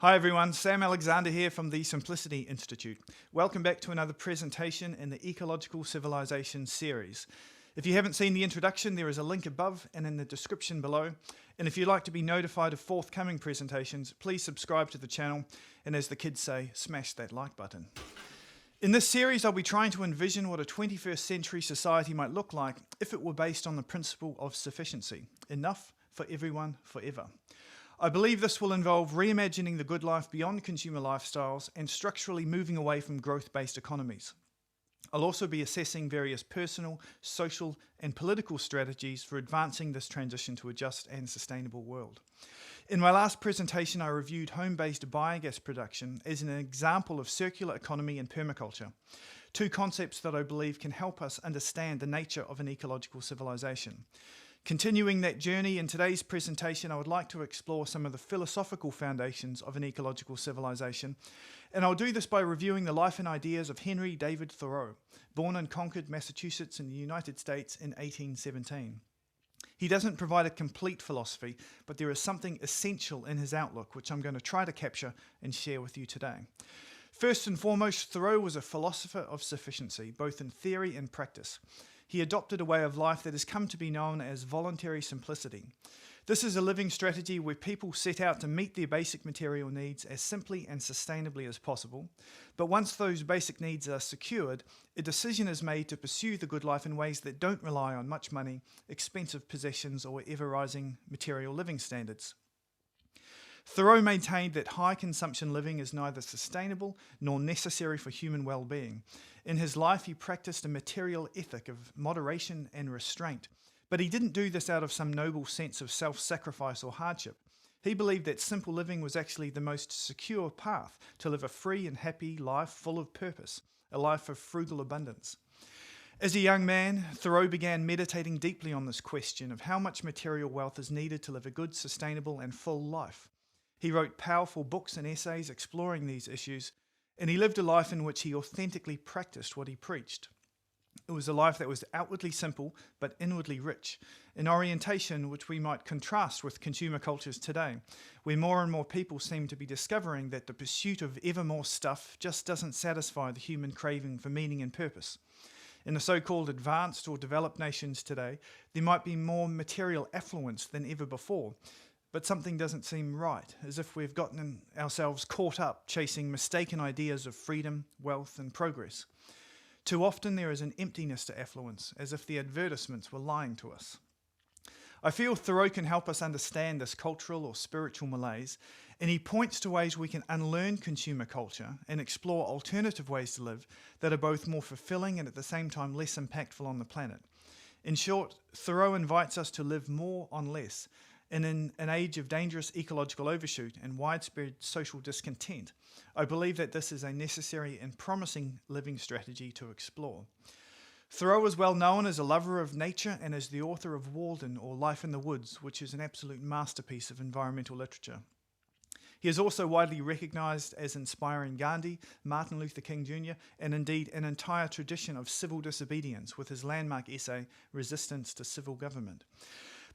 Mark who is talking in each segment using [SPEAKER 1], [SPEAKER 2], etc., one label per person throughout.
[SPEAKER 1] Hi everyone, Sam Alexander here from the Simplicity Institute. Welcome back to another presentation in the Ecological Civilisation series. If you haven't seen the introduction, there is a link above and in the description below. And if you'd like to be notified of forthcoming presentations, please subscribe to the channel, and as the kids say, smash that like button. In this series, I'll be trying to envision what a 21st century society might look like if it were based on the principle of sufficiency. Enough for everyone, forever. I believe this will involve reimagining the good life beyond consumer lifestyles and structurally moving away from growth-based economies. I'll also be assessing various personal, social, and political strategies for advancing this transition to a just and sustainable world. In my last presentation, I reviewed home-based biogas production as an example of circular economy and permaculture, two concepts that I believe can help us understand the nature of an ecological civilization. Continuing that journey, in today's presentation, I would like to explore some of the philosophical foundations of an ecological civilization, and I'll do this by reviewing the life and ideas of Henry David Thoreau, born in Concord, Massachusetts in the United States in 1817. He doesn't provide a complete philosophy, but there is something essential in his outlook, which I'm going to try to capture and share with you today. First and foremost, Thoreau was a philosopher of sufficiency, both in theory and practice. He adopted a way of life that has come to be known as voluntary simplicity. This is a living strategy where people set out to meet their basic material needs as simply and sustainably as possible. But once those basic needs are secured, a decision is made to pursue the good life in ways that don't rely on much money, expensive possessions, or ever-rising material living standards. Thoreau maintained that high consumption living is neither sustainable nor necessary for human well-being. In his life, he practiced a material ethic of moderation and restraint, but he didn't do this out of some noble sense of self-sacrifice or hardship. He believed that simple living was actually the most secure path to live a free and happy life full of purpose, a life of frugal abundance. As a young man, Thoreau began meditating deeply on this question of how much material wealth is needed to live a good, sustainable, and full life. He wrote powerful books and essays exploring these issues, and he lived a life in which he authentically practiced what he preached. It was a life that was outwardly simple but inwardly rich, an orientation which we might contrast with consumer cultures today, where more and more people seem to be discovering that the pursuit of ever more stuff just doesn't satisfy the human craving for meaning and purpose. In the so-called advanced or developed nations today, there might be more material affluence than ever before, but something doesn't seem right, as if we've gotten ourselves caught up chasing mistaken ideas of freedom, wealth, and progress. Too often there is an emptiness to affluence, as if the advertisements were lying to us. I feel Thoreau can help us understand this cultural or spiritual malaise, and he points to ways we can unlearn consumer culture and explore alternative ways to live that are both more fulfilling and at the same time less impactful on the planet. In short, Thoreau invites us to live more on less, and in an age of dangerous ecological overshoot and widespread social discontent, I believe that this is a necessary and promising living strategy to explore. Thoreau is well known as a lover of nature and as the author of Walden, or Life in the Woods, which is an absolute masterpiece of environmental literature. He is also widely recognized as inspiring Gandhi, Martin Luther King Jr., and indeed an entire tradition of civil disobedience with his landmark essay, Resistance to Civil Government.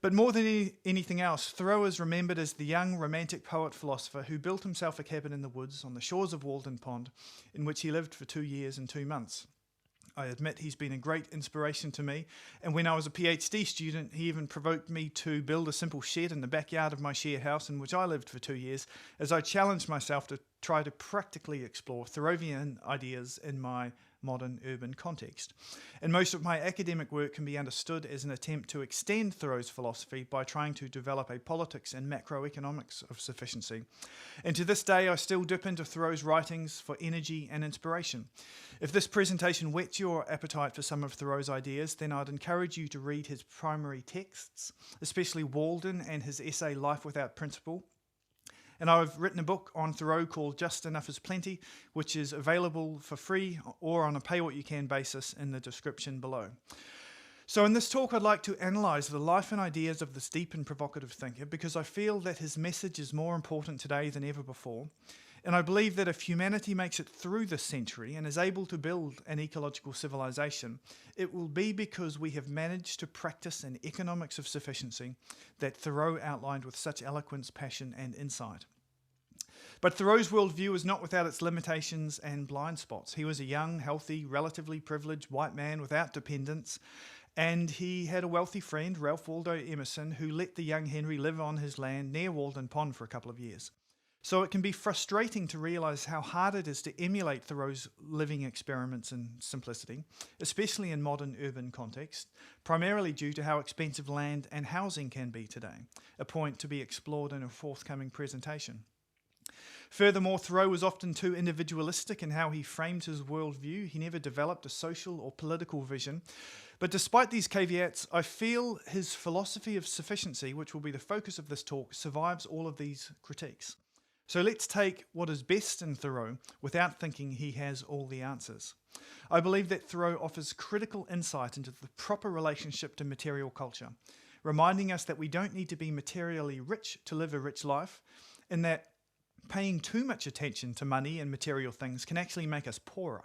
[SPEAKER 1] But more than anything else, Thoreau is remembered as the young romantic poet-philosopher who built himself a cabin in the woods on the shores of Walden Pond, in which he lived for 2 years and 2 months. I admit he's been a great inspiration to me, and when I was a PhD student, he even provoked me to build a simple shed in the backyard of my share house in which I lived for 2 years, as I challenged myself to try to practically explore Thoreauvian ideas in my modern urban context. And most of my academic work can be understood as an attempt to extend Thoreau's philosophy by trying to develop a politics and macroeconomics of sufficiency. And to this day, I still dip into Thoreau's writings for energy and inspiration. If this presentation whets your appetite for some of Thoreau's ideas, then I'd encourage you to read his primary texts, especially Walden and his essay Life Without Principle. And I've written a book on Thoreau called Just Enough is Plenty, which is available for free or on a pay-what-you-can basis in the description below. So in this talk, I'd like to analyse the life and ideas of this deep and provocative thinker because I feel that his message is more important today than ever before. And I believe that if humanity makes it through this century and is able to build an ecological civilization, it will be because we have managed to practice an economics of sufficiency that Thoreau outlined with such eloquence, passion, and insight. But Thoreau's worldview was not without its limitations and blind spots. He was a young, healthy, relatively privileged white man without dependents, and he had a wealthy friend, Ralph Waldo Emerson, who let the young Henry live on his land near Walden Pond for a couple of years. So it can be frustrating to realise how hard it is to emulate Thoreau's living experiments in simplicity, especially in modern urban context, primarily due to how expensive land and housing can be today, a point to be explored in a forthcoming presentation. Furthermore, Thoreau was often too individualistic in how he framed his worldview. He never developed a social or political vision. But despite these caveats, I feel his philosophy of sufficiency, which will be the focus of this talk, survives all of these critiques. So let's take what is best in Thoreau without thinking he has all the answers. I believe that Thoreau offers critical insight into the proper relationship to material culture, reminding us that we don't need to be materially rich to live a rich life, and that paying too much attention to money and material things can actually make us poorer.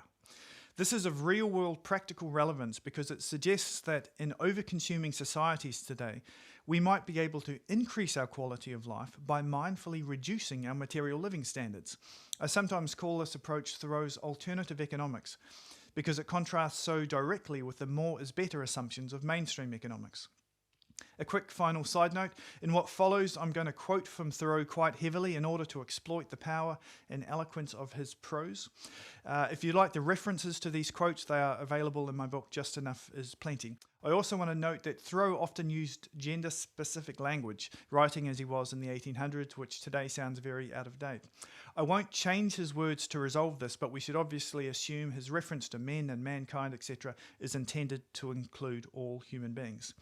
[SPEAKER 1] This is of real-world practical relevance because it suggests that in over-consuming societies today, we might be able to increase our quality of life by mindfully reducing our material living standards. I sometimes call this approach Thoreau's alternative economics because it contrasts so directly with the more is better assumptions of mainstream economics. A quick final side note, in what follows I'm going to quote from Thoreau quite heavily in order to exploit the power and eloquence of his prose. If you like the references to these quotes, they are available in my book, Just Enough is Plenty. I also want to note that Thoreau often used gender-specific language, writing as he was in the 1800s, which today sounds very out of date. I won't change his words to resolve this, but we should obviously assume his reference to men and mankind, etc., is intended to include all human beings.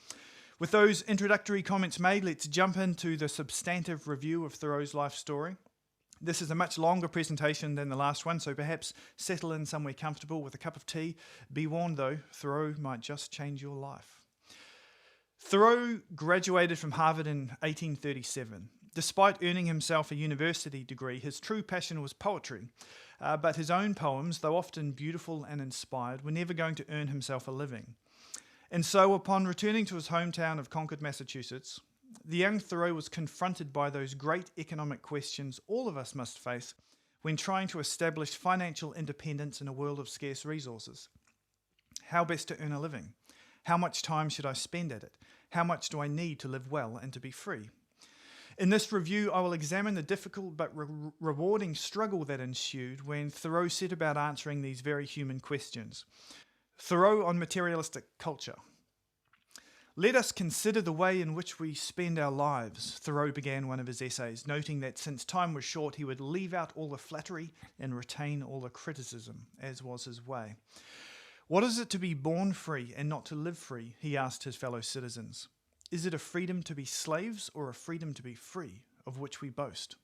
[SPEAKER 1] With those introductory comments made, let's jump into the substantive review of Thoreau's life story. This is a much longer presentation than the last one, so perhaps settle in somewhere comfortable with a cup of tea. Be warned though, Thoreau might just change your life. Thoreau graduated from Harvard in 1837. Despite earning himself a university degree, his true passion was poetry, but his own poems, though often beautiful and inspired, were never going to earn himself a living. And so upon returning to his hometown of Concord, Massachusetts, the young Thoreau was confronted by those great economic questions all of us must face when trying to establish financial independence in a world of scarce resources. How best to earn a living? How much time should I spend at it? How much do I need to live well and to be free? In this review, I will examine the difficult but rewarding struggle that ensued when Thoreau set about answering these very human questions. Thoreau on materialistic culture. Let us consider the way in which we spend our lives, Thoreau began one of his essays, noting that since time was short, he would leave out all the flattery and retain all the criticism, as was his way. What is it to be born free and not to live free, he asked his fellow citizens. Is it a freedom to be slaves or a freedom to be free, of which we boast?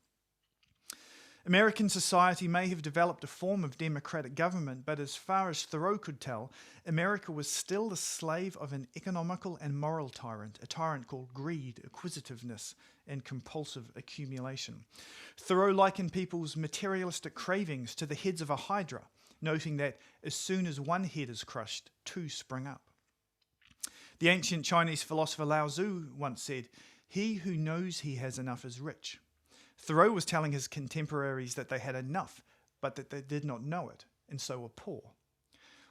[SPEAKER 1] American society may have developed a form of democratic government, but as far as Thoreau could tell, America was still the slave of an economical and moral tyrant, a tyrant called greed, acquisitiveness, and compulsive accumulation. Thoreau likened people's materialistic cravings to the heads of a hydra, noting that as soon as one head is crushed, two spring up. The ancient Chinese philosopher Lao Tzu once said, "He who knows he has enough is rich." Thoreau was telling his contemporaries that they had enough, but that they did not know it, and so were poor.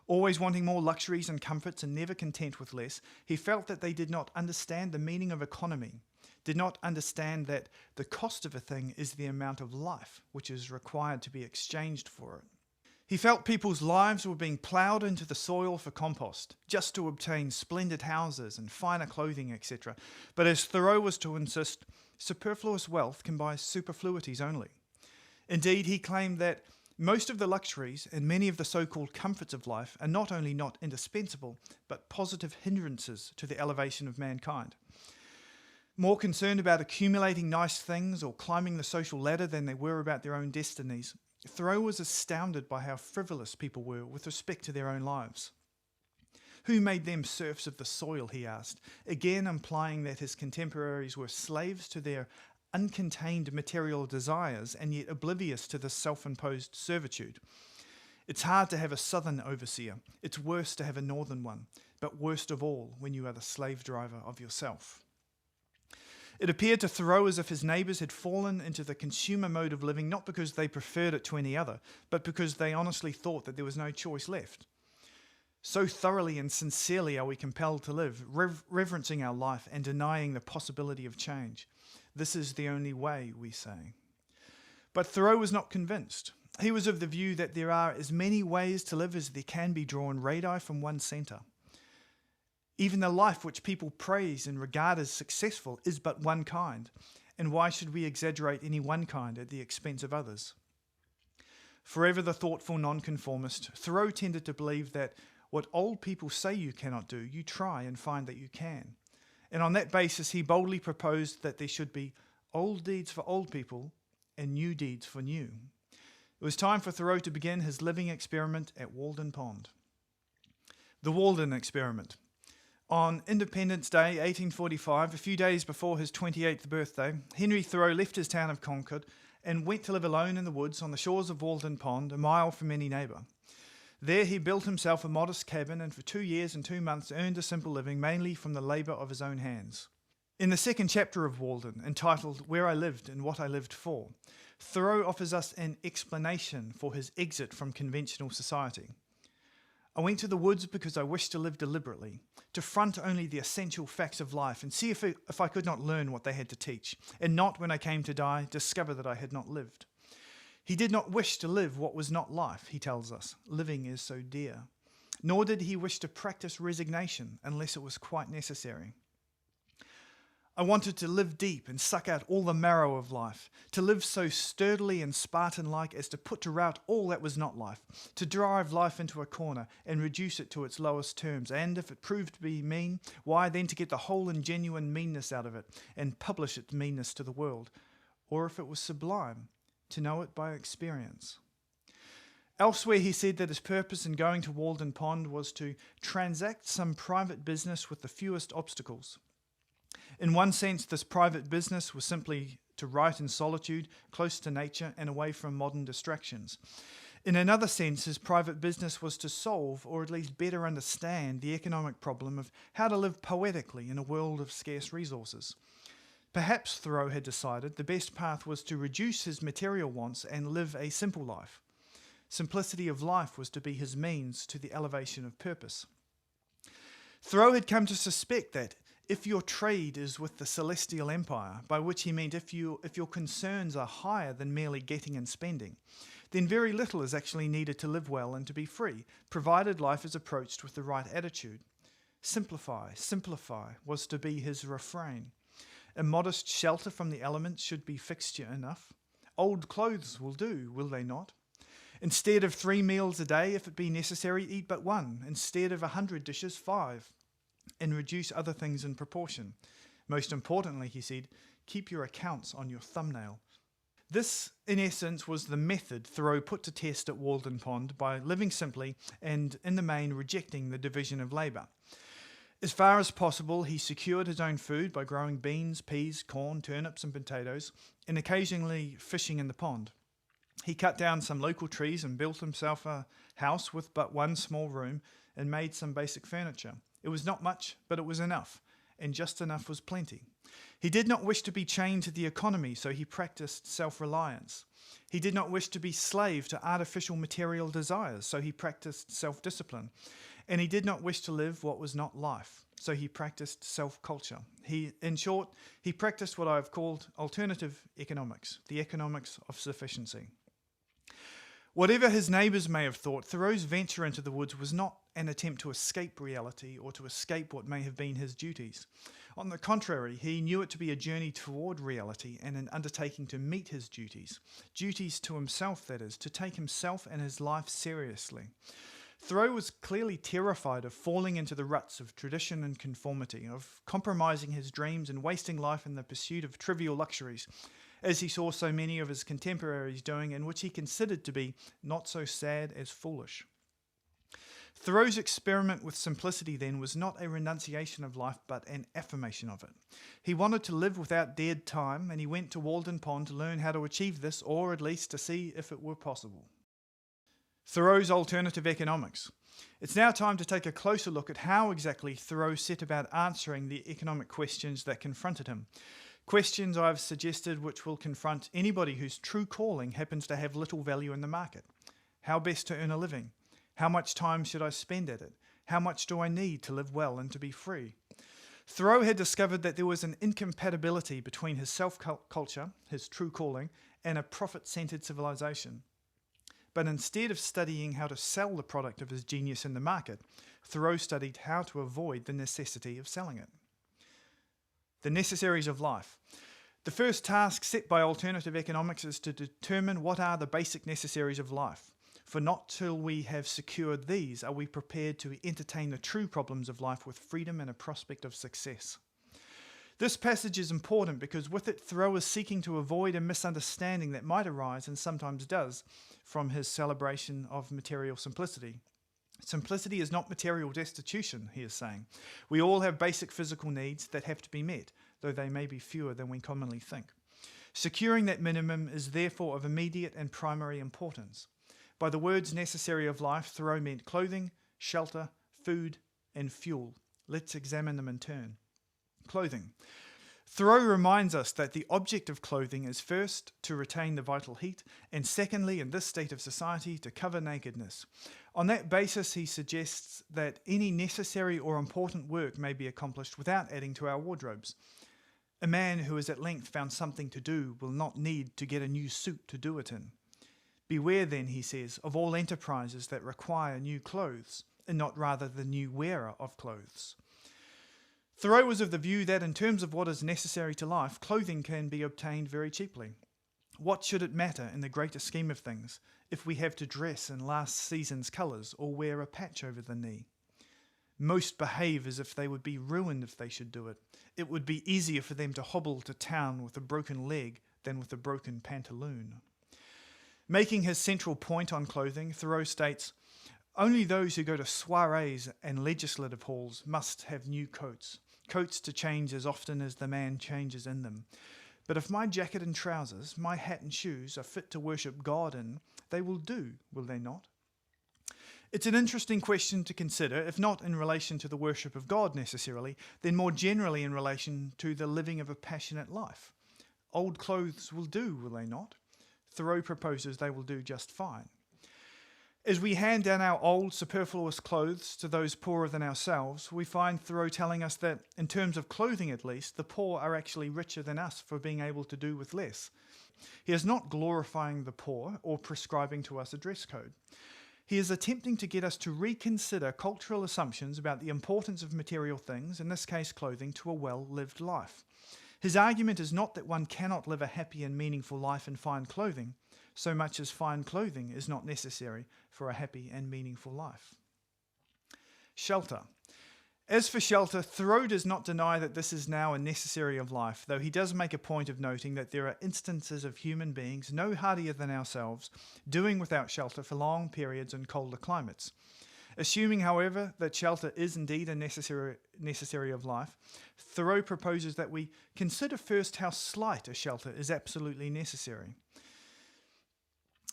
[SPEAKER 1] Always wanting more luxuries and comforts and never content with less, he felt that they did not understand the meaning of economy, did not understand that the cost of a thing is the amount of life which is required to be exchanged for it. He felt people's lives were being ploughed into the soil for compost, just to obtain splendid houses and finer clothing, etc. But as Thoreau was to insist, superfluous wealth can buy superfluities only. Indeed, he claimed that most of the luxuries and many of the so-called comforts of life are not only not indispensable, but positive hindrances to the elevation of mankind. More concerned about accumulating nice things or climbing the social ladder than they were about their own destinies, Thoreau was astounded by how frivolous people were with respect to their own lives. Who made them serfs of the soil, he asked, again implying that his contemporaries were slaves to their uncontained material desires and yet oblivious to this self-imposed servitude. It's hard to have a southern overseer. It's worse to have a northern one, but worst of all when you are the slave driver of yourself. It appeared to Thoreau as if his neighbours had fallen into the consumer mode of living not because they preferred it to any other, but because they honestly thought that there was no choice left. So thoroughly and sincerely are we compelled to live, reverencing our life and denying the possibility of change. This is the only way, we say. But Thoreau was not convinced. He was of the view that there are as many ways to live as there can be drawn radii from one centre. Even the life which people praise and regard as successful is but one kind, and why should we exaggerate any one kind at the expense of others? Forever the thoughtful nonconformist, Thoreau tended to believe that what old people say you cannot do, you try and find that you can. And on that basis, he boldly proposed that there should be old deeds for old people and new deeds for new. It was time for Thoreau to begin his living experiment at Walden Pond. The Walden experiment. On Independence Day, 1845, a few days before his 28th birthday, Henry Thoreau left his town of Concord and went to live alone in the woods on the shores of Walden Pond, a mile from any neighbour. There he built himself a modest cabin and for 2 years and 2 months earned a simple living, mainly from the labour of his own hands. In the second chapter of Walden, entitled Where I Lived and What I Lived For, Thoreau offers us an explanation for his exit from conventional society. I went to the woods because I wished to live deliberately, to front only the essential facts of life and see if I could not learn what they had to teach, and not, when I came to die, discover that I had not lived. He did not wish to live what was not life, he tells us. Living is so dear. Nor did he wish to practice resignation unless it was quite necessary. I wanted to live deep and suck out all the marrow of life, to live so sturdily and Spartan-like as to put to rout all that was not life, to drive life into a corner and reduce it to its lowest terms, and if it proved to be mean, why then to get the whole and genuine meanness out of it and publish its meanness to the world, or if it was sublime, to know it by experience. Elsewhere he said that his purpose in going to Walden Pond was to transact some private business with the fewest obstacles. In one sense, this private business was simply to write in solitude, close to nature and away from modern distractions. In another sense, his private business was to solve, or at least better understand, the economic problem of how to live poetically in a world of scarce resources. Perhaps, Thoreau had decided, the best path was to reduce his material wants and live a simple life. Simplicity of life was to be his means to the elevation of purpose. Thoreau had come to suspect that if your trade is with the celestial empire, by which he meant if your concerns are higher than merely getting and spending, then very little is actually needed to live well and to be free, provided life is approached with the right attitude. Simplify, simplify was to be his refrain. A modest shelter from the elements should be fixture enough. Old clothes will do, will they not? Instead of 3 meals a day, if it be necessary, eat but 1. Instead of 100 dishes, 5. And reduce other things in proportion. Most importantly, he said, keep your accounts on your thumbnail. This, in essence, was the method Thoreau put to test at Walden Pond by living simply and, in the main, rejecting the division of labour. As far as possible, he secured his own food by growing beans, peas, corn, turnips and potatoes, and occasionally fishing in the pond. He cut down some local trees and built himself a house with but one small room and made some basic furniture. It was not much, but it was enough, and just enough was plenty. He did not wish to be chained to the economy, so he practiced self-reliance. He did not wish to be slave to artificial material desires, so he practiced self-discipline. And he did not wish to live what was not life, so he practiced self-culture. In short, he practiced what I have called alternative economics, the economics of sufficiency. Whatever his neighbours may have thought, Thoreau's venture into the woods was not an attempt to escape reality or to escape what may have been his duties. On the contrary, he knew it to be a journey toward reality and an undertaking to meet his duties. Duties to himself, that is, to take himself and his life seriously. Thoreau was clearly terrified of falling into the ruts of tradition and conformity, of compromising his dreams and wasting life in the pursuit of trivial luxuries, as he saw so many of his contemporaries doing, and which he considered to be not so sad as foolish. Thoreau's experiment with simplicity then was not a renunciation of life, but an affirmation of it. He wanted to live without dead time, and he went to Walden Pond to learn how to achieve this, or at least to see if it were possible. Thoreau's alternative economics. It's now time to take a closer look at how exactly Thoreau set about answering the economic questions that confronted him. Questions I've suggested which will confront anybody whose true calling happens to have little value in the market. How best to earn a living? How much time should I spend at it? How much do I need to live well and to be free? Thoreau had discovered that there was an incompatibility between his self-culture, his true calling, and a profit-centered civilization. But instead of studying how to sell the product of his genius in the market, Thoreau studied how to avoid the necessity of selling it. The necessaries of life. The first task set by alternative economics is to determine what are the basic necessaries of life. For not till we have secured these are we prepared to entertain the true problems of life with freedom and a prospect of success. This passage is important because with it Thoreau is seeking to avoid a misunderstanding that might arise, and sometimes does, from his celebration of material simplicity. Simplicity is not material destitution, he is saying. We all have basic physical needs that have to be met, though they may be fewer than we commonly think. Securing that minimum is therefore of immediate and primary importance. By the words necessary of life, Thoreau meant clothing, shelter, food, and fuel. Let's examine them in turn. Clothing. Thoreau reminds us that the object of clothing is first to retain the vital heat, and secondly, in this state of society, to cover nakedness. On that basis, he suggests that any necessary or important work may be accomplished without adding to our wardrobes. A man who has at length found something to do will not need to get a new suit to do it in. Beware then, he says, of all enterprises that require new clothes, and not rather the new wearer of clothes. Thoreau was of the view that in terms of what is necessary to life, clothing can be obtained very cheaply. What should it matter in the greater scheme of things if we have to dress in last season's colours or wear a patch over the knee? Most behave as if they would be ruined if they should do it. It would be easier for them to hobble to town with a broken leg than with a broken pantaloon. Making his central point on clothing, Thoreau states, "Only those who go to soirees and legislative halls must have new coats to change as often as the man changes in them. But if my jacket and trousers, my hat and shoes are fit to worship God in, they will do, will they not?" It's an interesting question to consider, if not in relation to the worship of God necessarily, then more generally in relation to the living of a passionate life. Old clothes will do, will they not? Thoreau proposes they will do just fine. As we hand down our old, superfluous clothes to those poorer than ourselves, we find Thoreau telling us that, in terms of clothing at least, the poor are actually richer than us for being able to do with less. He is not glorifying the poor or prescribing to us a dress code. He is attempting to get us to reconsider cultural assumptions about the importance of material things, in this case clothing, to a well-lived life. His argument is not that one cannot live a happy and meaningful life in fine clothing, so much as fine clothing is not necessary for a happy and meaningful life. Shelter. As for shelter, Thoreau does not deny that this is now a necessary of life, though he does make a point of noting that there are instances of human beings no hardier than ourselves doing without shelter for long periods in colder climates. Assuming, however, that shelter is indeed a necessary of life, Thoreau proposes that we consider first how slight a shelter is absolutely necessary.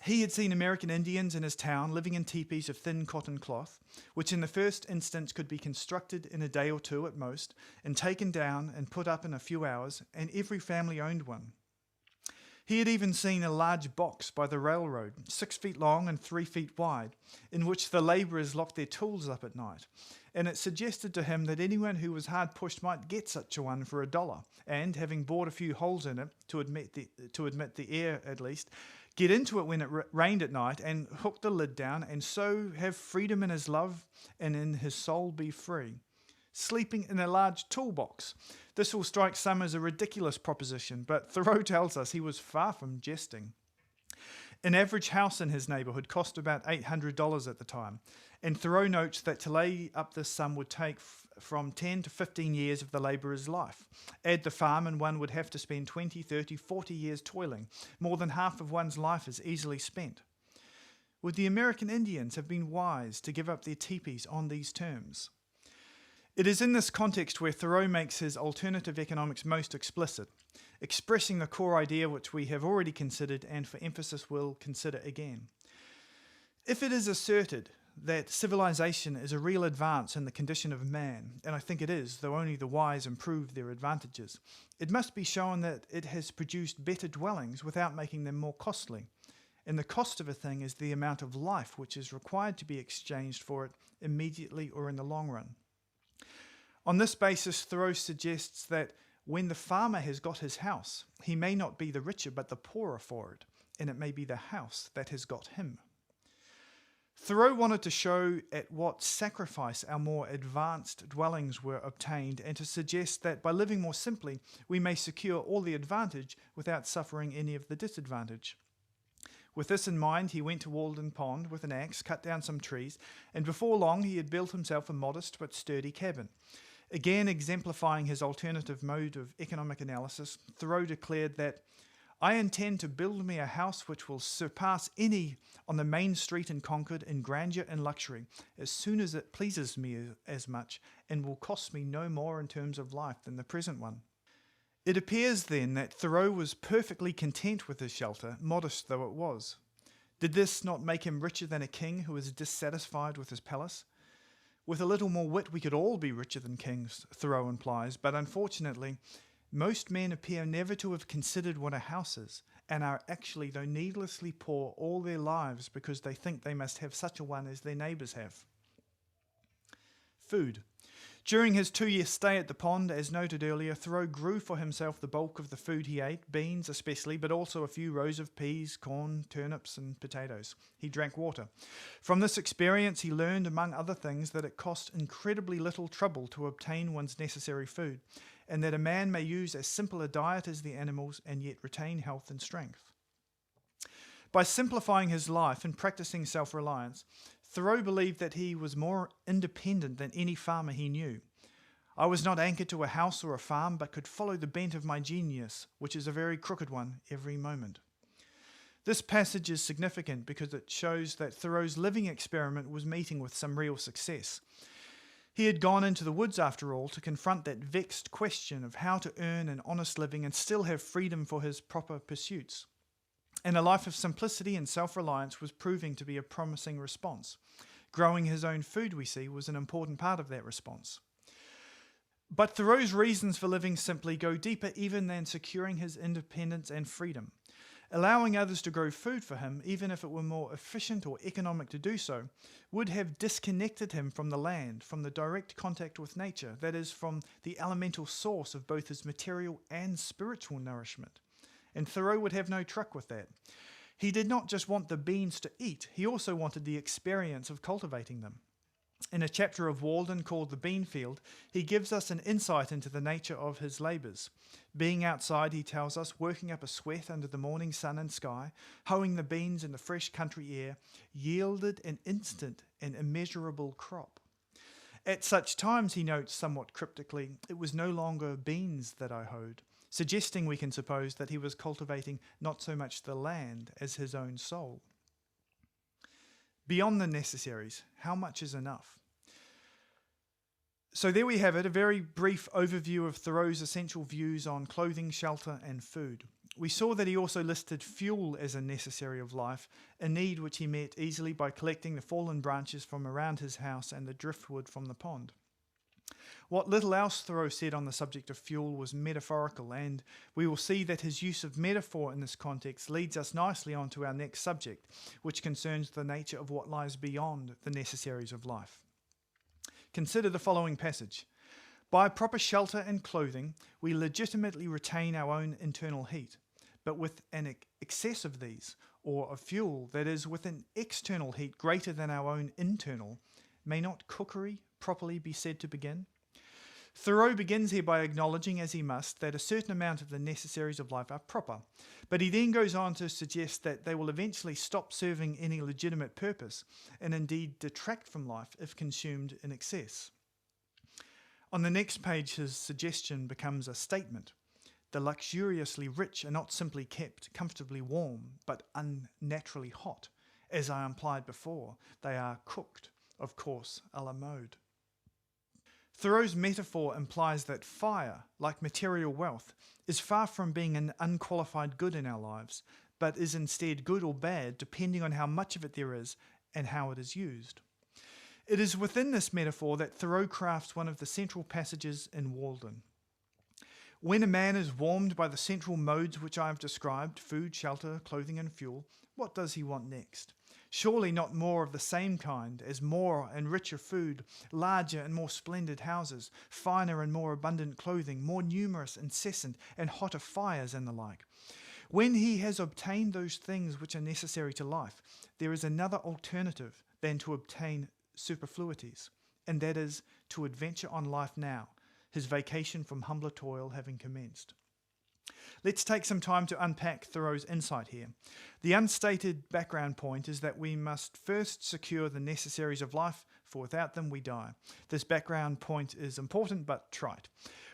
[SPEAKER 1] He had seen American Indians in his town living in teepees of thin cotton cloth, which in the first instance could be constructed in a day or two at most, and taken down and put up in a few hours, and every family owned one. He had even seen a large box by the railroad, 6 feet long and 3 feet wide, in which the labourers locked their tools up at night, and it suggested to him that anyone who was hard pushed might get such a one for $1, and, having bored a few holes in it, to admit the air at least, get into it when it rained at night, and hook the lid down, and so have freedom in his love, and in his soul be free. Sleeping in a large toolbox. This will strike some as a ridiculous proposition, but Thoreau tells us he was far from jesting. An average house in his neighbourhood cost about $800 at the time, and Thoreau notes that to lay up this sum would take from 10 to 15 years of the labourer's life. Add the farm and one would have to spend 20, 30, 40 years toiling. More than half of one's life is easily spent. Would the American Indians have been wise to give up their teepees on these terms? It is in this context where Thoreau makes his alternative economics most explicit, expressing the core idea which we have already considered and for emphasis will consider again. If it is asserted that civilization is a real advance in the condition of man, and I think it is, though only the wise improve their advantages. It must be shown that it has produced better dwellings without making them more costly. And the cost of a thing is the amount of life which is required to be exchanged for it immediately or in the long run. On this basis, Thoreau suggests that when the farmer has got his house, he may not be the richer but the poorer for it, and it may be the house that has got him. Thoreau wanted to show at what sacrifice our more advanced dwellings were obtained, and to suggest that by living more simply, we may secure all the advantage without suffering any of the disadvantage. With this in mind, he went to Walden Pond with an axe, cut down some trees, and before long he had built himself a modest but sturdy cabin. Again exemplifying his alternative mode of economic analysis, Thoreau declared that, "I intend to build me a house which will surpass any on the main street in Concord in grandeur and luxury, as soon as it pleases me as much, and will cost me no more in terms of life than the present one." It appears then that Thoreau was perfectly content with his shelter, modest though it was. Did this not make him richer than a king who is dissatisfied with his palace? With a little more wit we could all be richer than kings, Thoreau implies, but unfortunately, most men appear never to have considered what a house is, and are actually, though needlessly poor, all their lives because they think they must have such a one as their neighbours have. Food. During his 2-year stay at the pond, as noted earlier, Thoreau grew for himself the bulk of the food he ate, beans especially, but also a few rows of peas, corn, turnips, and potatoes. He drank water. From this experience, he learned, among other things, that it cost incredibly little trouble to obtain one's necessary food, and that a man may use as simple a diet as the animals and yet retain health and strength. By simplifying his life and practicing self-reliance, Thoreau believed that he was more independent than any farmer he knew. "I was not anchored to a house or a farm, but could follow the bent of my genius, which is a very crooked one, every moment." This passage is significant because it shows that Thoreau's living experiment was meeting with some real success. He had gone into the woods, after all, to confront that vexed question of how to earn an honest living and still have freedom for his proper pursuits. And a life of simplicity and self-reliance was proving to be a promising response. Growing his own food, we see, was an important part of that response. But Thoreau's reasons for living simply go deeper even than securing his independence and freedom. Allowing others to grow food for him, even if it were more efficient or economic to do so, would have disconnected him from the land, from the direct contact with nature, that is, from the elemental source of both his material and spiritual nourishment. And Thoreau would have no truck with that. He did not just want the beans to eat, he also wanted the experience of cultivating them. In a chapter of Walden called the Beanfield, he gives us an insight into the nature of his labours. Being outside, he tells us, working up a sweat under the morning sun and sky, hoeing the beans in the fresh country air, yielded an instant and immeasurable crop. At such times, he notes somewhat cryptically, "It was no longer beans that I hoed," suggesting, we can suppose, that he was cultivating not so much the land as his own soul. Beyond the necessaries, how much is enough? So there we have it, a very brief overview of Thoreau's essential views on clothing, shelter, and food. We saw that he also listed fuel as a necessary of life, a need which he met easily by collecting the fallen branches from around his house and the driftwood from the pond. What little else Thoreau said on the subject of fuel was metaphorical, and we will see that his use of metaphor in this context leads us nicely on to our next subject, which concerns the nature of what lies beyond the necessaries of life. Consider the following passage. "By proper shelter and clothing, we legitimately retain our own internal heat, but with an excess of these, or of fuel, that is, with an external heat greater than our own internal, may not cookery properly be said to begin?" Thoreau begins here by acknowledging, as he must, that a certain amount of the necessaries of life are proper, but he then goes on to suggest that they will eventually stop serving any legitimate purpose, and indeed detract from life if consumed in excess. On the next page, his suggestion becomes a statement. The luxuriously rich are not simply kept comfortably warm, but unnaturally hot. As I implied before, they are cooked, of course, a la mode. Thoreau's metaphor implies that fire, like material wealth, is far from being an unqualified good in our lives, but is instead good or bad depending on how much of it there is and how it is used. It is within this metaphor that Thoreau crafts one of the central passages in Walden. When a man is warmed by the central modes which I have described, food, shelter, clothing, and fuel, what does he want next? Surely not more of the same kind, as more and richer food, larger and more splendid houses, finer and more abundant clothing, more numerous, incessant, and hotter fires, and the like. When he has obtained those things which are necessary to life, there is another alternative than to obtain superfluities, and that is to adventure on life now, his vacation from humbler toil having commenced. Let's take some time to unpack Thoreau's insight here. The unstated background point is that we must first secure the necessaries of life, for without them we die. This background point is important but trite.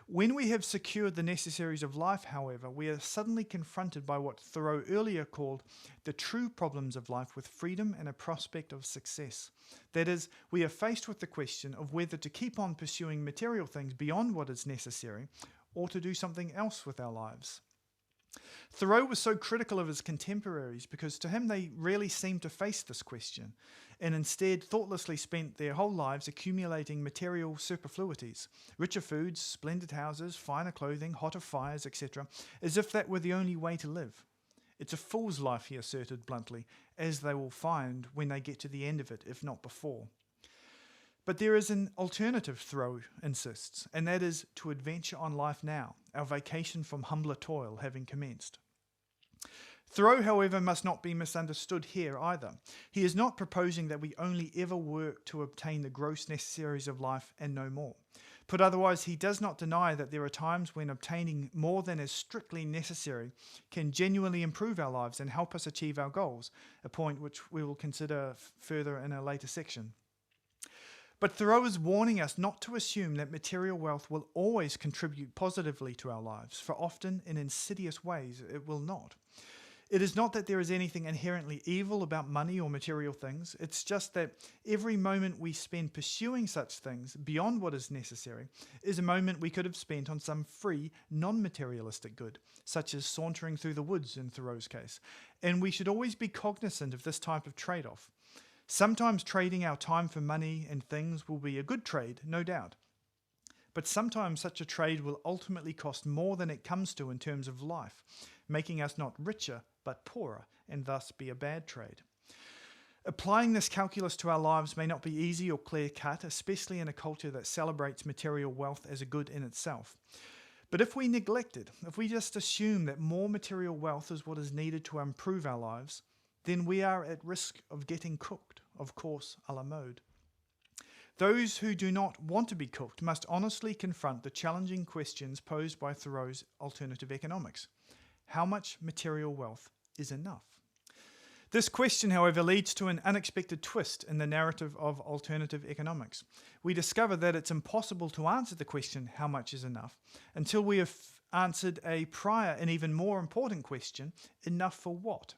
[SPEAKER 1] When we have secured the necessaries of life, however, we are suddenly confronted by what Thoreau earlier called the true problems of life with freedom and a prospect of success. That is, we are faced with the question of whether to keep on pursuing material things beyond what is necessary or to do something else with our lives. Thoreau was so critical of his contemporaries because to him they rarely seemed to face this question, and instead thoughtlessly spent their whole lives accumulating material superfluities, richer foods, splendid houses, finer clothing, hotter fires, etc., as if that were the only way to live. It's a fool's life, he asserted bluntly, as they will find when they get to the end of it, if not before. But there is an alternative, Thoreau insists, and that is to adventure on life now, our vacation from humbler toil having commenced. Thoreau, however, must not be misunderstood here either. He is not proposing that we only ever work to obtain the gross necessaries of life and no more. Put otherwise, he does not deny that there are times when obtaining more than is strictly necessary can genuinely improve our lives and help us achieve our goals, a point which we will consider further in a later section. But Thoreau is warning us not to assume that material wealth will always contribute positively to our lives, for often in insidious ways it will not. It is not that there is anything inherently evil about money or material things, it's just that every moment we spend pursuing such things beyond what is necessary is a moment we could have spent on some free, non-materialistic good, such as sauntering through the woods in Thoreau's case, and we should always be cognizant of this type of trade-off. Sometimes trading our time for money and things will be a good trade, no doubt. But sometimes such a trade will ultimately cost more than it comes to in terms of life, making us not richer but poorer, and thus be a bad trade. Applying this calculus to our lives may not be easy or clear-cut, especially in a culture that celebrates material wealth as a good in itself. But if we neglect it, if we just assume that more material wealth is what is needed to improve our lives, then we are at risk of getting cooked, of course, a la mode. Those who do not want to be cooked must honestly confront the challenging questions posed by Thoreau's alternative economics. How much material wealth is enough? This question, however, leads to an unexpected twist in the narrative of alternative economics. We discover that it's impossible to answer the question, how much is enough, until we have answered a prior and even more important question, enough for what?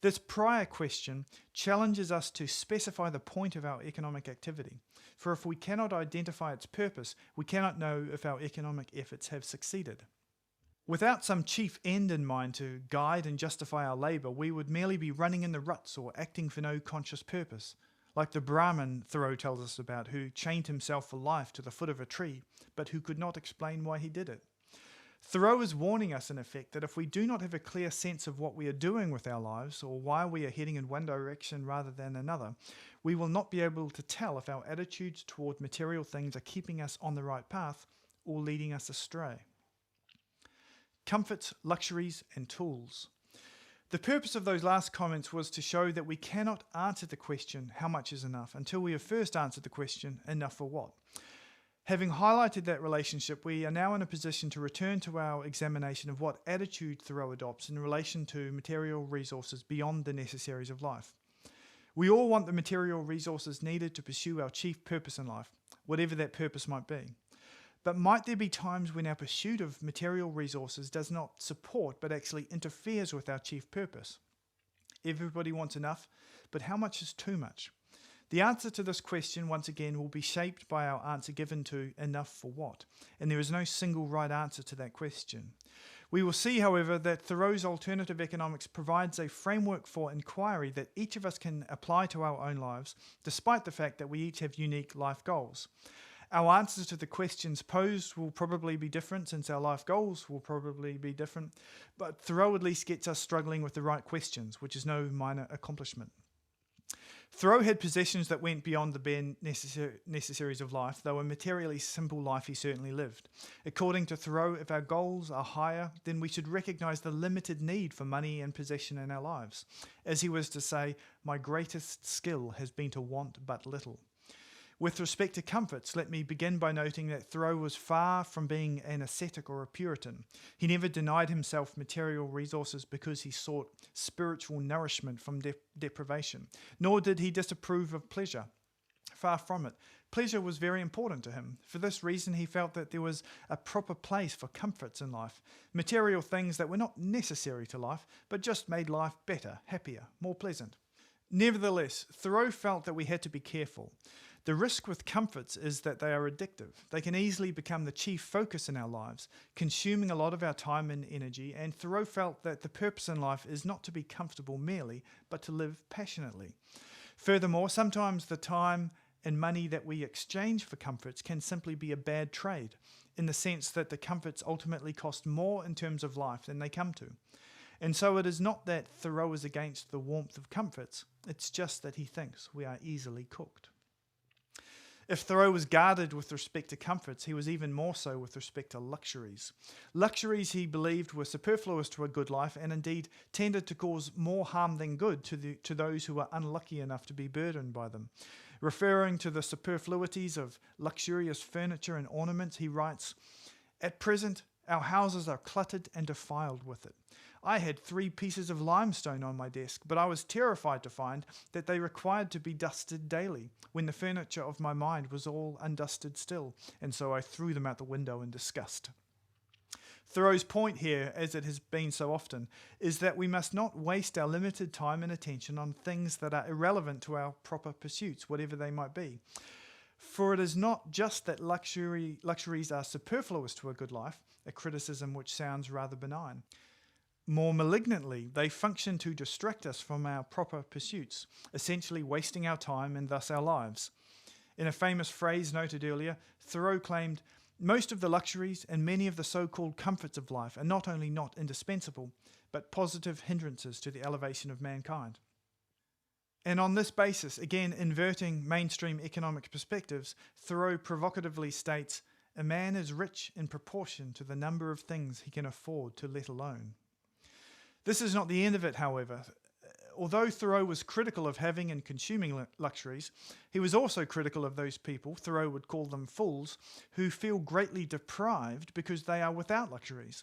[SPEAKER 1] This prior question challenges us to specify the point of our economic activity. For if we cannot identify its purpose, we cannot know if our economic efforts have succeeded. Without some chief end in mind to guide and justify our labour, we would merely be running in the ruts or acting for no conscious purpose, like the Brahmin Thoreau tells us about, who chained himself for life to the foot of a tree, but who could not explain why he did it. Thoreau is warning us, in effect, that if we do not have a clear sense of what we are doing with our lives, or why we are heading in one direction rather than another, we will not be able to tell if our attitudes toward material things are keeping us on the right path or leading us astray. Comforts, luxuries, and tools. The purpose of those last comments was to show that we cannot answer the question, how much is enough, until we have first answered the question, enough for what? Having highlighted that relationship, we are now in a position to return to our examination of what attitude Thoreau adopts in relation to material resources beyond the necessaries of life. We all want the material resources needed to pursue our chief purpose in life, whatever that purpose might be. But might there be times when our pursuit of material resources does not support but actually interferes with our chief purpose? Everybody wants enough, but how much is too much? The answer to this question, once again, will be shaped by our answer given to enough for what, and there is no single right answer to that question. We will see, however, that Thoreau's alternative economics provides a framework for inquiry that each of us can apply to our own lives, despite the fact that we each have unique life goals. Our answers to the questions posed will probably be different, since our life goals will probably be different, but Thoreau at least gets us struggling with the right questions, which is no minor accomplishment. Thoreau had possessions that went beyond the bare necessaries of life, though a materially simple life he certainly lived. According to Thoreau, if our goals are higher, then we should recognize the limited need for money and possession in our lives. As he was to say, "My greatest skill has been to want but little." With respect to comforts, let me begin by noting that Thoreau was far from being an ascetic or a Puritan. He never denied himself material resources because he sought spiritual nourishment from deprivation, nor did he disapprove of pleasure. Far from it. Pleasure was very important to him. For this reason, he felt that there was a proper place for comforts in life, material things that were not necessary to life, but just made life better, happier, more pleasant. Nevertheless, Thoreau felt that we had to be careful. The risk with comforts is that they are addictive. They can easily become the chief focus in our lives, consuming a lot of our time and energy, and Thoreau felt that the purpose in life is not to be comfortable merely, but to live passionately. Furthermore, sometimes the time and money that we exchange for comforts can simply be a bad trade, in the sense that the comforts ultimately cost more in terms of life than they come to. And so it is not that Thoreau is against the warmth of comforts, it's just that he thinks we are easily cooked. If Thoreau was guarded with respect to comforts, he was even more so with respect to luxuries. Luxuries, he believed, were superfluous to a good life and indeed tended to cause more harm than good to those who were unlucky enough to be burdened by them. Referring to the superfluities of luxurious furniture and ornaments, he writes, "At present, our houses are cluttered and defiled with it. I had 3 pieces of limestone on my desk, but I was terrified to find that they required to be dusted daily, when the furniture of my mind was all undusted still, and so I threw them out the window in disgust." Thoreau's point here, as it has been so often, is that we must not waste our limited time and attention on things that are irrelevant to our proper pursuits, whatever they might be. For it is not just that luxuries are superfluous to a good life, a criticism which sounds rather benign. More malignantly, they function to distract us from our proper pursuits, essentially wasting our time and thus our lives. In a famous phrase noted earlier, Thoreau claimed, "Most of the luxuries and many of the so-called comforts of life are not only not indispensable, but positive hindrances to the elevation of mankind." And on this basis, again inverting mainstream economic perspectives, Thoreau provocatively states, "A man is rich in proportion to the number of things he can afford to let alone." This is not the end of it, however. Although Thoreau was critical of having and consuming luxuries, he was also critical of those people, Thoreau would call them fools, who feel greatly deprived because they are without luxuries.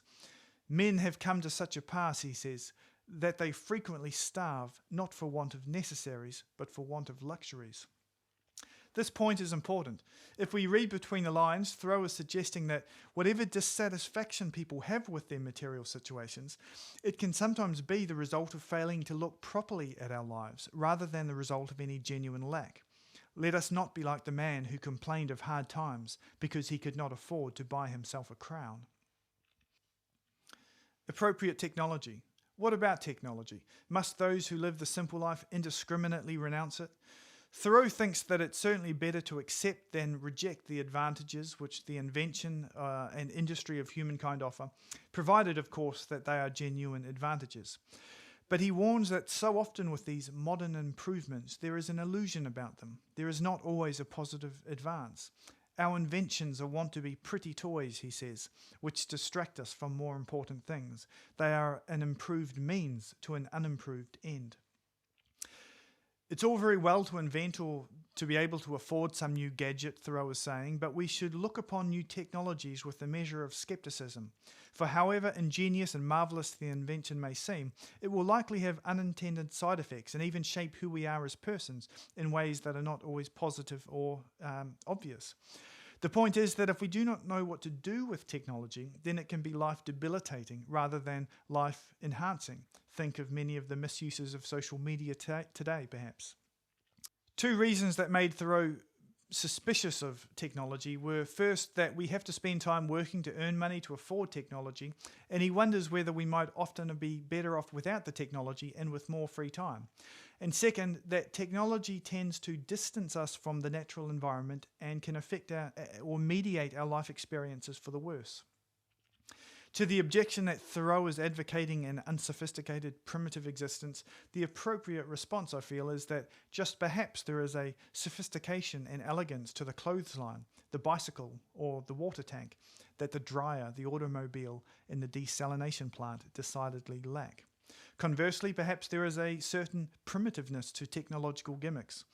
[SPEAKER 1] "Men have come to such a pass," he says, "that they frequently starve, not for want of necessaries, but for want of luxuries." This point is important. If we read between the lines, Thoreau is suggesting that whatever dissatisfaction people have with their material situations, it can sometimes be the result of failing to look properly at our lives, rather than the result of any genuine lack. Let us not be like the man who complained of hard times because he could not afford to buy himself a crown. Appropriate technology. What about technology? Must those who live the simple life indiscriminately renounce it? Thoreau thinks that it's certainly better to accept than reject the advantages which the invention and industry of humankind offer, provided, of course, that they are genuine advantages. But he warns that so often with these modern improvements, there is an illusion about them. There is not always a positive advance. Our inventions are wont to be pretty toys, he says, which distract us from more important things. They are an improved means to an unimproved end. It's all very well to invent or to be able to afford some new gadget, Thoreau is saying, but we should look upon new technologies with a measure of skepticism. For however ingenious and marvellous the invention may seem, it will likely have unintended side effects and even shape who we are as persons in ways that are not always positive or obvious. The point is that if we do not know what to do with technology, then it can be life debilitating rather than life enhancing. Think of many of the misuses of social media today, perhaps. Two reasons that made Thoreau suspicious of technology were first that we have to spend time working to earn money to afford technology, and he wonders whether we might often be better off without the technology and with more free time. And second, that technology tends to distance us from the natural environment and can affect or mediate our life experiences for the worse. To the objection that Thoreau is advocating an unsophisticated, primitive existence, the appropriate response, I feel, is that just perhaps there is a sophistication and elegance to the clothesline, the bicycle, or the water tank that the dryer, the automobile, and the desalination plant decidedly lack. Conversely, perhaps there is a certain primitiveness to technological gimmicks.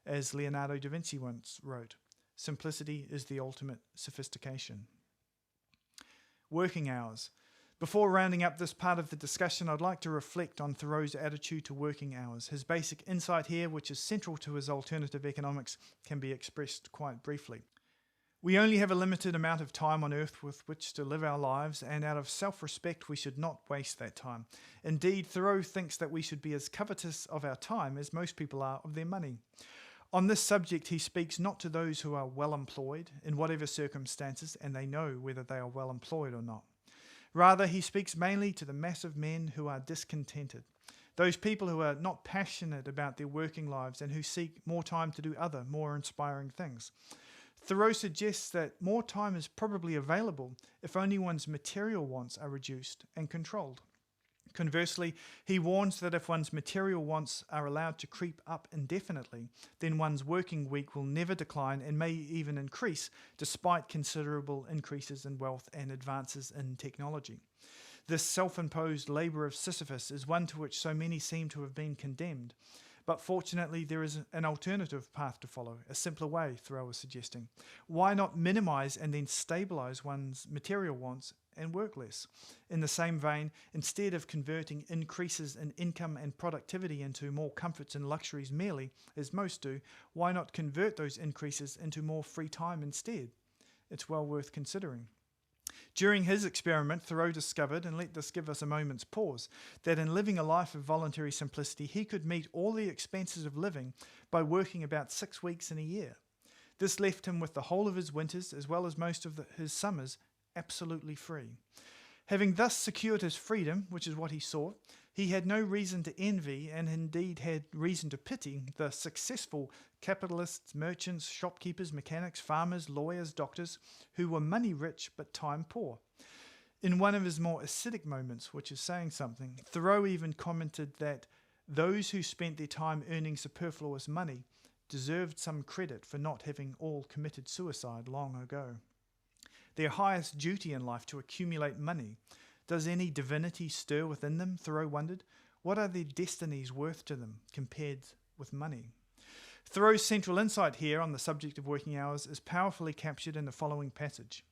[SPEAKER 1] As Leonardo da Vinci once wrote, simplicity is the ultimate sophistication. Working hours. Before rounding up this part of the discussion, I'd like to reflect on Thoreau's attitude to working hours. His basic insight here, which is central to his alternative economics, can be expressed quite briefly. We only have a limited amount of time on earth with which to live our lives, and out of self-respect we should not waste that time. Indeed, Thoreau thinks that we should be as covetous of our time as most people are of their money. On this subject, he speaks not to those who are well employed, in whatever circumstances, and they know whether they are well employed or not. Rather, he speaks mainly to the mass of men who are discontented, those people who are not passionate about their working lives and who seek more time to do other, more inspiring things. Thoreau suggests that more time is probably available if only one's material wants are reduced and controlled. Conversely, he warns that if one's material wants are allowed to creep up indefinitely, then one's working week will never decline and may even increase despite considerable increases in wealth and advances in technology. This self-imposed labour of Sisyphus is one to which so many seem to have been condemned. But fortunately, there is an alternative path to follow, a simpler way, Thoreau is suggesting. Why not minimise and then stabilise one's material wants and work less? In the same vein, instead of converting increases in income and productivity into more comforts and luxuries merely, as most do, why not convert those increases into more free time instead? It's well worth considering. During his experiment, Thoreau discovered, and let this give us a moment's pause, that in living a life of voluntary simplicity, he could meet all the expenses of living by working about 6 weeks in a year. This left him with the whole of his winters, as well as most of his summers, absolutely free. Having thus secured his freedom, which is what he sought, he had no reason to envy, and indeed had reason to pity, the successful capitalists, merchants, shopkeepers, mechanics, farmers, lawyers, doctors, who were money rich but time poor. In one of his more acidic moments, which is saying something, Thoreau even commented that those who spent their time earning superfluous money deserved some credit for not having all committed suicide long ago. Their highest duty in life to accumulate money. Does any divinity stir within them, Thoreau wondered? What are their destinies worth to them compared with money? Thoreau's central insight here on the subject of working hours is powerfully captured in the following passage.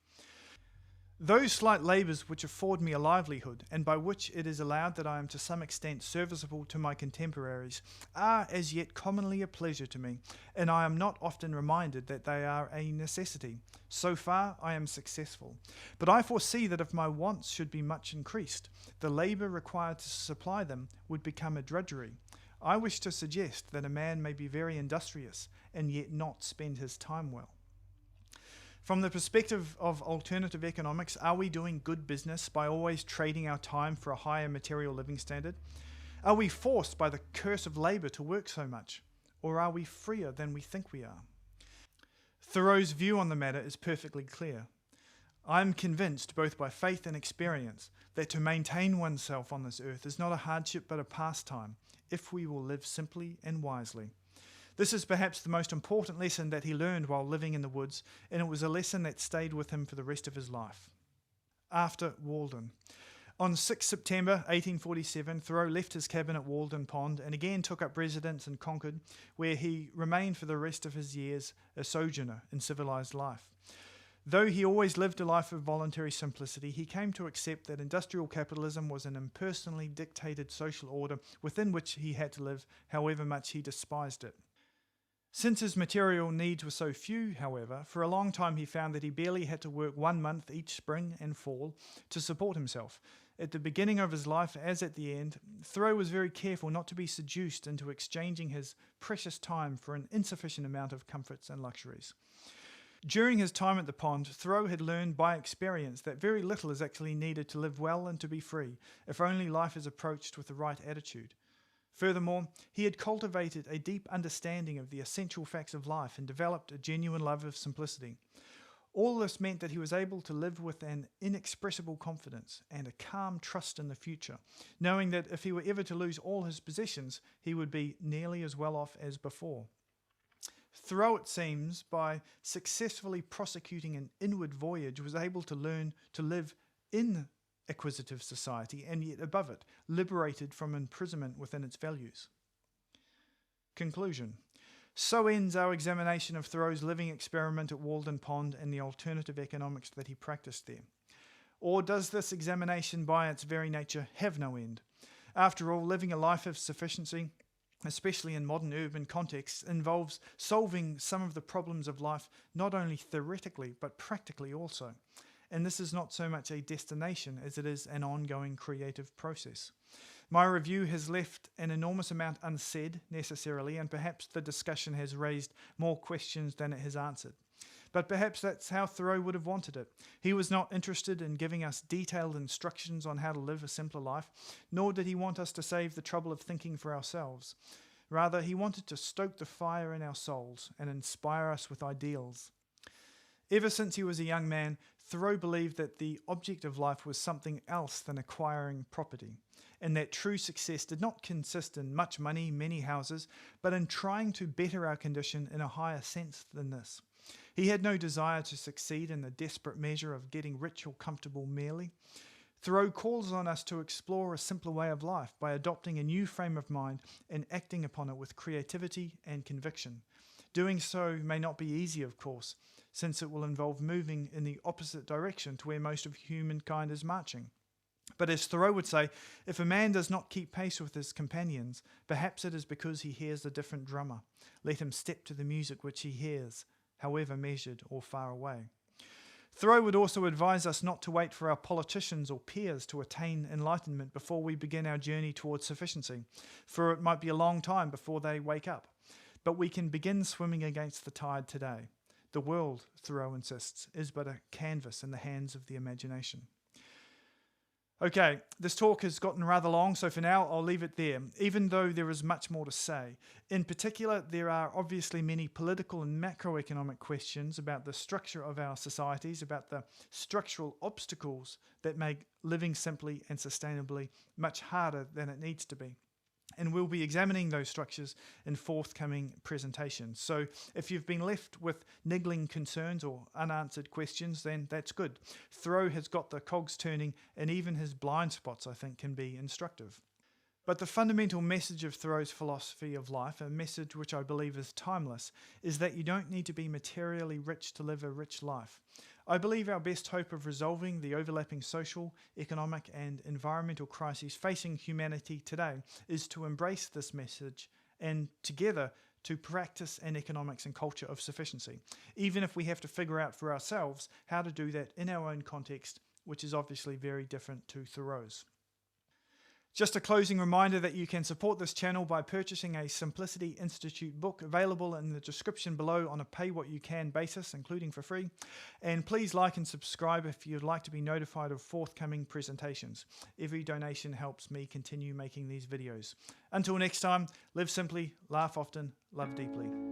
[SPEAKER 1] Those slight labours which afford me a livelihood, and by which it is allowed that I am to some extent serviceable to my contemporaries, are as yet commonly a pleasure to me, and I am not often reminded that they are a necessity. So far I am successful. But I foresee that if my wants should be much increased, the labour required to supply them would become a drudgery. I wish to suggest that a man may be very industrious, and yet not spend his time well. From the perspective of alternative economics, are we doing good business by always trading our time for a higher material living standard? Are we forced by the curse of labour to work so much? Or are we freer than we think we are? Thoreau's view on the matter is perfectly clear. I am convinced, both by faith and experience, that to maintain oneself on this earth is not a hardship but a pastime, if we will live simply and wisely. This is perhaps the most important lesson that he learned while living in the woods, and it was a lesson that stayed with him for the rest of his life. After Walden. On 6 September 1847, Thoreau left his cabin at Walden Pond and again took up residence in Concord, where he remained for the rest of his years a sojourner in civilized life. Though he always lived a life of voluntary simplicity, he came to accept that industrial capitalism was an impersonally dictated social order within which he had to live, however much he despised it. Since his material needs were so few, however, for a long time he found that he barely had to work 1 month each spring and fall to support himself. At the beginning of his life, as at the end, Thoreau was very careful not to be seduced into exchanging his precious time for an insufficient amount of comforts and luxuries. During his time at the pond, Thoreau had learned by experience that very little is actually needed to live well and to be free, if only life is approached with the right attitude. Furthermore, he had cultivated a deep understanding of the essential facts of life and developed a genuine love of simplicity. All this meant that he was able to live with an inexpressible confidence and a calm trust in the future, knowing that if he were ever to lose all his possessions, he would be nearly as well off as before. Thoreau, it seems, by successfully prosecuting an inward voyage, was able to learn to live in acquisitive society and yet above it, liberated from imprisonment within its values. Conclusion. So ends our examination of Thoreau's living experiment at Walden Pond and the alternative economics that he practiced there. Or does this examination by its very nature have no end? After all, living a life of sufficiency, especially in modern urban contexts, involves solving some of the problems of life not only theoretically but practically also. And this is not so much a destination as it is an ongoing creative process. My review has left an enormous amount unsaid necessarily, and perhaps the discussion has raised more questions than it has answered. But perhaps that's how Thoreau would have wanted it. He was not interested in giving us detailed instructions on how to live a simpler life, nor did he want us to save the trouble of thinking for ourselves. Rather, he wanted to stoke the fire in our souls and inspire us with ideals. Ever since he was a young man, Thoreau believed that the object of life was something else than acquiring property, and that true success did not consist in much money, many houses, but in trying to better our condition in a higher sense than this. He had no desire to succeed in the desperate measure of getting rich or comfortable merely. Thoreau calls on us to explore a simpler way of life by adopting a new frame of mind and acting upon it with creativity and conviction. Doing so may not be easy, of course, since it will involve moving in the opposite direction to where most of humankind is marching. But as Thoreau would say, if a man does not keep pace with his companions, perhaps it is because he hears a different drummer. Let him step to the music which he hears, however measured or far away. Thoreau would also advise us not to wait for our politicians or peers to attain enlightenment before we begin our journey towards sufficiency, for it might be a long time before they wake up. But we can begin swimming against the tide today. The world, Thoreau insists, is but a canvas in the hands of the imagination. Okay, this talk has gotten rather long, so for now I'll leave it there, even though there is much more to say. In particular, there are obviously many political and macroeconomic questions about the structure of our societies, about the structural obstacles that make living simply and sustainably much harder than it needs to be. And we'll be examining those structures in forthcoming presentations. So if you've been left with niggling concerns or unanswered questions, then that's good. Thoreau has got the cogs turning, and even his blind spots, I think, can be instructive. But the fundamental message of Thoreau's philosophy of life, a message which I believe is timeless, is that you don't need to be materially rich to live a rich life. I believe our best hope of resolving the overlapping social, economic, and environmental crises facing humanity today is to embrace this message and together to practice an economics and culture of sufficiency, even if we have to figure out for ourselves how to do that in our own context, which is obviously very different to Thoreau's. Just a closing reminder that you can support this channel by purchasing a Simplicity Institute book available in the description below on a pay-what-you-can basis, including for free. And please like and subscribe if you'd like to be notified of forthcoming presentations. Every donation helps me continue making these videos. Until next time, live simply, laugh often, love deeply.